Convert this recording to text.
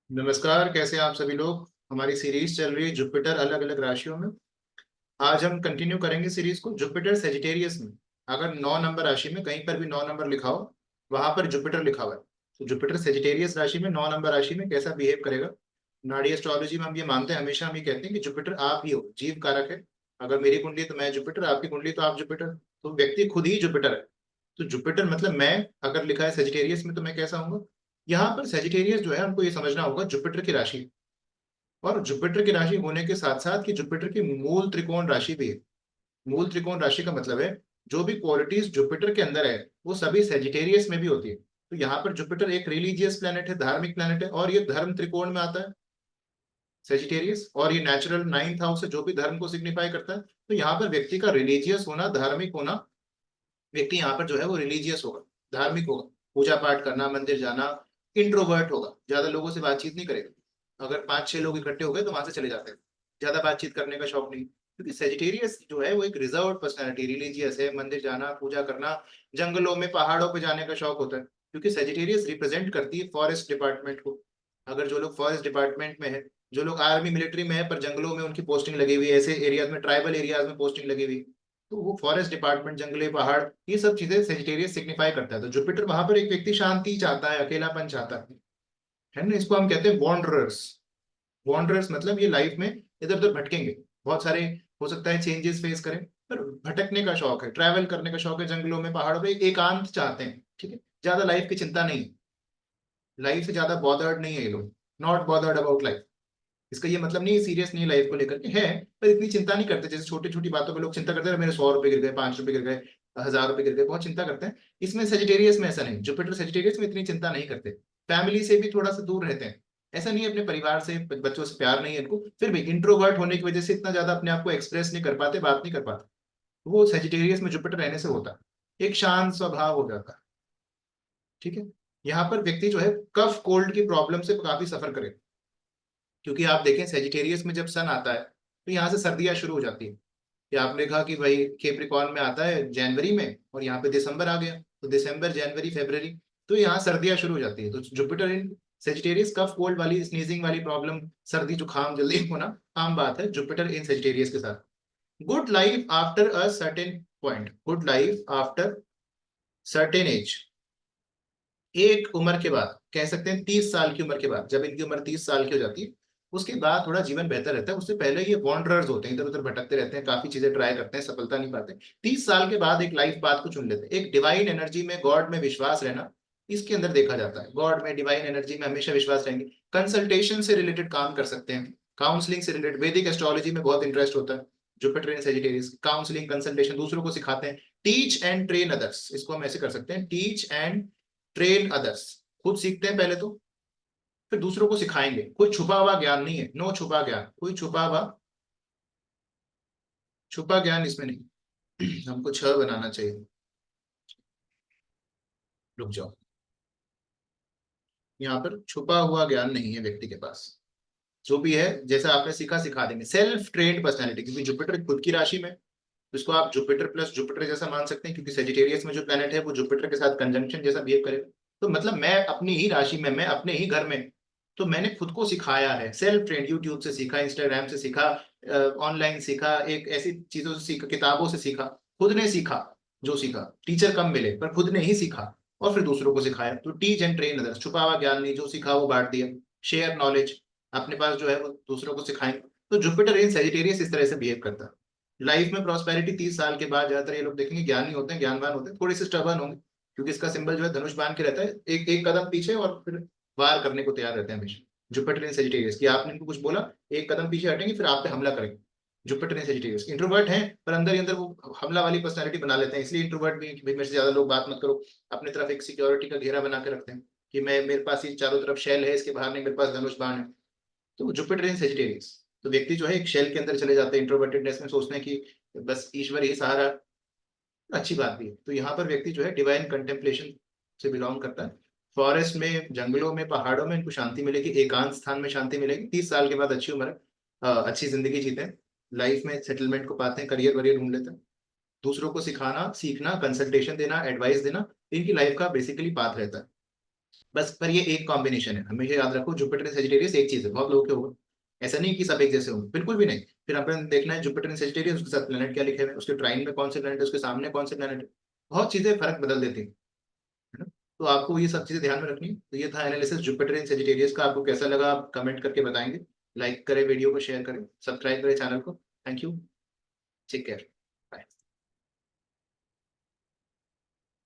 नमस्कार, कैसे हैं आप सभी लोग। हमारी सीरीज चल रही है जुपिटर अलग अलग राशियों में। आज हम कंटिन्यू करेंगे सीरीज को जुपिटर सेजिटेरियस में। अगर 9 नंबर राशि में कहीं पर भी 9 नंबर लिखा हो, वहां पर जुपिटर लिखा हुआ है। तो जुपिटर सेजिटेरियस राशि में 9 नंबर राशि में कैसा बिहेव करेगा। नाड़ी एस्ट्रोलॉजी में हम ये मानते हैं, हमेशा हम ये कहते हैं कि जुपिटर आप ही हो, जीव कारक है। अगर मेरी कुंडली तो मैं जुपिटर, आपकी कुंडली तो आप जुपिटर। तो व्यक्ति खुद ही जुपिटर है। तो जुपिटर मतलब मैं। अगर लिखा है सेजिटेरियस में तो मैं कैसा हूँ। यहाँ पर सेजिटेरियस जो है हमको ये समझना होगा जुपिटर की राशि। और जुपिटर की राशि होने के साथ साथ कि जुपिटर की मूल त्रिकोण राशि भी है। मूल त्रिकोण राशि का मतलब है जो भी क्वालिटीज जुपिटर के अंदर है वो सभी सेजिटेरियस में भी होती है। तो यहाँ पर जुपिटर एक रिलीजियस प्लेनेट है, धार्मिक प्लेनेट है, और ये धर्म त्रिकोण में आता है सेजिटेरियस। और ये नेचुरल 9th हाउस है जो भी धर्म को सिग्निफाई करता है। तो यहाँ पर व्यक्ति का रिलीजियस होना, धार्मिक होना, व्यक्ति यहाँ पर जो है वो रिलीजियस होगा, धार्मिक होगा, पूजा पाठ करना, मंदिर जाना। इंट्रोवर्ट होगा, ज्यादा लोगों से बातचीत नहीं करेगा। अगर 5-6 लोग इकट्ठे हो गए तो वहां से चले जाते हैं। ज्यादा बातचीत करने का शौक नहीं, क्योंकि सेजिटेरियस जो है वो एक रिजर्व पर्सनैलिटी, रिलीजियस है, मंदिर जाना, पूजा करना, जंगलों में पहाड़ों पे जाने का शौक होता है। क्योंकि सेजिटेरियस रिप्रेजेंट करती है फॉरेस्ट डिपार्टमेंट को। अगर जो लोग फॉरेस्ट डिपार्टमेंट में है, जो लोग आर्मी मिलिट्री में है पर जंगलों में उनकी पोस्टिंग लगी हुई है, ऐसे एरियाज में, ट्राइबल एरियाज में पोस्टिंग लगी हुई, तो वो फॉरेस्ट डिपार्टमेंट, जंगले, पहाड़, ये सब चीजें सेजिटेरियस सिग्निफाई करता है। तो जुपिटर वहां पर एक व्यक्ति शांति चाहता है, अकेलापन चाहता है ना। इसको हम कहते हैं वॉन्डरर्स। वॉन्डरर्स मतलब ये लाइफ में इधर उधर भटकेंगे, बहुत सारे, हो सकता है चेंजेस फेस करें, पर भटकने का शौक है, ट्रैवल करने का शौक है, जंगलों में, पहाड़ों पे एकांत चाहते हैं। ठीक है, ज्यादा लाइफ की चिंता नहीं, लाइफ से ज्यादा बॉदर्ड नहीं है ये लोग, नॉट बॉदर्ड अबाउट लाइफ। इसका ये मतलब नहीं है सीरियस नहीं लाइफ को लेकर के है, पर इतनी चिंता नहीं करते। जैसे छोटी छोटी बातों पे लोग चिंता करते हैं, मेरे 100 रुपए गिर गए, 5 रुपए गिर गए, 1000 रुपए गिर गए, बहुत चिंता करते हैं। इसमें सेजिटेरियस में ऐसा नहीं, जुपिटर सेजिटेरियस में इतनी चिंता नहीं करते। फैमिली से भी थोड़ा सा दूर रहते हैं। ऐसा नहीं है अपने परिवार से, बच्चों से प्यार नहीं है इनको, फिर भी इंट्रोवर्ट होने की वजह से इतना ज्यादा अपने आप को एक्सप्रेस नहीं कर पाते, बात नहीं कर पाते। वो सेजिटेरियस में जुपिटर रहने से होता है, एक शांत स्वभाव हो जाता है। ठीक है। यहाँ पर व्यक्ति जो है कफ कोल्ड की प्रॉब्लम से काफी सफर करे। क्योंकि आप देखें सेजिटेरियस में जब सन आता है तो यहाँ से सर्दियां शुरू हो जाती है। कि आपने कहा कि भाई केप्रिकॉर्न में आता है जनवरी में और यहाँ पे दिसंबर आ गया, तो दिसंबर, जनवरी, फरवरी, तो यहाँ सर्दियां शुरू हो जाती है। तो Jupiter in Sagittarius, cough cold वाली, स्नीजिंग वाली प्रॉब्लम, सर्दी जुकाम जल्दी होना आम बात है जुपिटर इन सेजिटेरियस के साथ। Good life after a certain point, good life after certain age, एक उम्र के बाद, कह सकते हैं 30 साल की उम्र के बाद, जब इनकी उम्र 30 साल की हो जाती है उसके बाद थोड़ा जीवन बेहतर रहता है। उससे पहले ये वॉन्डरर्स होते हैं, इधर उधर भटकते रहते हैं, काफी चीजें ट्राई करते हैं, सफलता नहीं पाते। 30 साल के बाद एक लाइफ पाथ को चुन लेते हैं। एक डिवाइन एनर्जी में, गॉड में विश्वास रहना इसके अंदर देखा जाता है। गॉड में, डिवाइन एनर्जी में हमेशा विश्वास रहेंगे। कंसल्टेशन से रिलेटेड काम कर सकते हैं, काउंसलिंग से रिलेटेड, वैदिक एस्ट्रोलॉजी में बहुत इंटरेस्ट होता है। Jupiter in Sagittarius, counselling, consultation, दूसरों को सिखाते हैं। टीच एंड ट्रेन अदर्स, इसको हम ऐसे कर सकते हैं, टीच एंड ट्रेन अदर्स। खुद सीखते हैं पहले तो, फिर दूसरों को सिखाएंगे। कोई छुपा हुआ ज्ञान नहीं है, नो छुपा ज्ञान, कोई छुपा ज्ञान इसमें नहीं। हमको छह बनाना चाहिए। रुक जाओ, यहाँ पर छुपा हुआ ज्ञान नहीं है व्यक्ति के पास। जो भी है जैसा आपने सीखा सिखा देंगे। सेल्फ ट्रेन्ड पर्सनैलिटी, क्योंकि जुपिटर खुद की राशि में, तो इसको आप जुपिटर प्लस जुपिटर जैसा मान सकते हैं, क्योंकि सेजिटेरियस में जो प्लेनेट है वो जुपिटर के साथ कंजंक्शन जैसा बिहेव करेगा। तो मतलब मैं अपनी ही राशि में, मैं अपने ही घर में, तो मैंने खुद को सिखाया है, सेल्फ ट्रेंड, यूट्यूब से सीखा, इंस्टाग्राम से सीखा, ऑनलाइन सीखा, एक ऐसी चीजों से सीखा, किताबों से सीखा, खुद ने सीखा। जो सीखा, टीचर कम मिले पर खुद ने ही सीखा और फिर दूसरों को सिखाया। तो टीच एंड ट्रेन अदर्स, छुपा हुआ ज्ञान नहीं, जो सीखा वो बांट दिया। शेयर नॉलेज, अपने पास जो है वो दूसरों को सिखाएं। तो जुपिटर इन सेजिटेरियस इस तरह से बिहेव करता है। लाइफ में प्रॉस्पेरिटी 30 साल के बाद ज्यादातर ये लोग देखेंगे ज्ञानी होते हैं, ज्ञानवान होते हैं, थोड़े से स्टबर्न होंगे, क्योंकि इसका सिंबल जो है धनुष बांध के रहता है, एक एक कदम पीछे और फिर वार करने को तैयार रहते हैं हमेशा। जुपिटर इन सेजिटेरियस कि आपने इनको कुछ बोला, एक कदम पीछे हटेंगे फिर आप पे हमला करेंगे। जुपिटर इन सेजिटेरियस इंट्रोवर्ट हैं, पर अंदर ही अंदर वो हमला वाली पर्सनैलिटी बना लेते हैं, इसलिए इंट्रोवर्ट भी हैं कि भाई मेरे से ज्यादा लोग बात मत करो। अपनी तरफ एक सिक्योरिटी का घेरा बना के रखते हैं कि मैं, मेरे पास ही चारों तरफ शेल है, इसके बाहर नहीं, मेरे पास धनुष बाण है। तो जुपिटर इन सेजिटेरियस, तो व्यक्ति जो है एक शेल के अंदर चले जाते हैं, इंट्रोवर्टेडनेस में सोचते हैं कि बस ईश्वर ही सहारा। अच्छी बात भी है। तो यहाँ पर व्यक्ति जो है डिवाइन कंटेम्पलेशन से बिलोंग करता है। फॉरेस्ट में, जंगलों में, पहाड़ों में इनको शांति मिलेगी, एकांत स्थान में शांति मिलेगी। 30 साल के बाद अच्छी उम्र है, अच्छी जिंदगी जीते हैं, लाइफ में सेटलमेंट को पाते हैं, करियर वरियर ढूंढ लेते हैं। दूसरों को सिखाना, सीखना, कंसल्टेशन देना, एडवाइस देना, इनकी लाइफ का बेसिकली पाथ रहता है। बस पर ये एक कॉम्बिनेशन है, हमेशा याद रखो जुपिटर इन सेजिटेरियस एक चीज है, बहुत लोगों के होगा, ऐसा नहीं कि सब एक जैसे होंगे, बिल्कुल भी नहीं। फिर अपन देखना है जुपिटर इन सेजिटेरियस उसके साथ प्लेनेट क्या लिखे हुए हैं, उसके ट्राइन में कौन से प्लेनेट है, उसके सामने कौन से प्लेनेट है, बहुत चीजें फर्क बदल देती हैं, है ना। तो आपको ये सब चीजें ध्यान में रखनी है। तो ये था एनालिसिस जुपिटर इन सेजिटेरियस का, आपको कैसा लगा आप कमेंट करके बताएंगे। लाइक करें वीडियो को, शेयर करें, सब्सक्राइब करें चैनल को। Thank you, take care.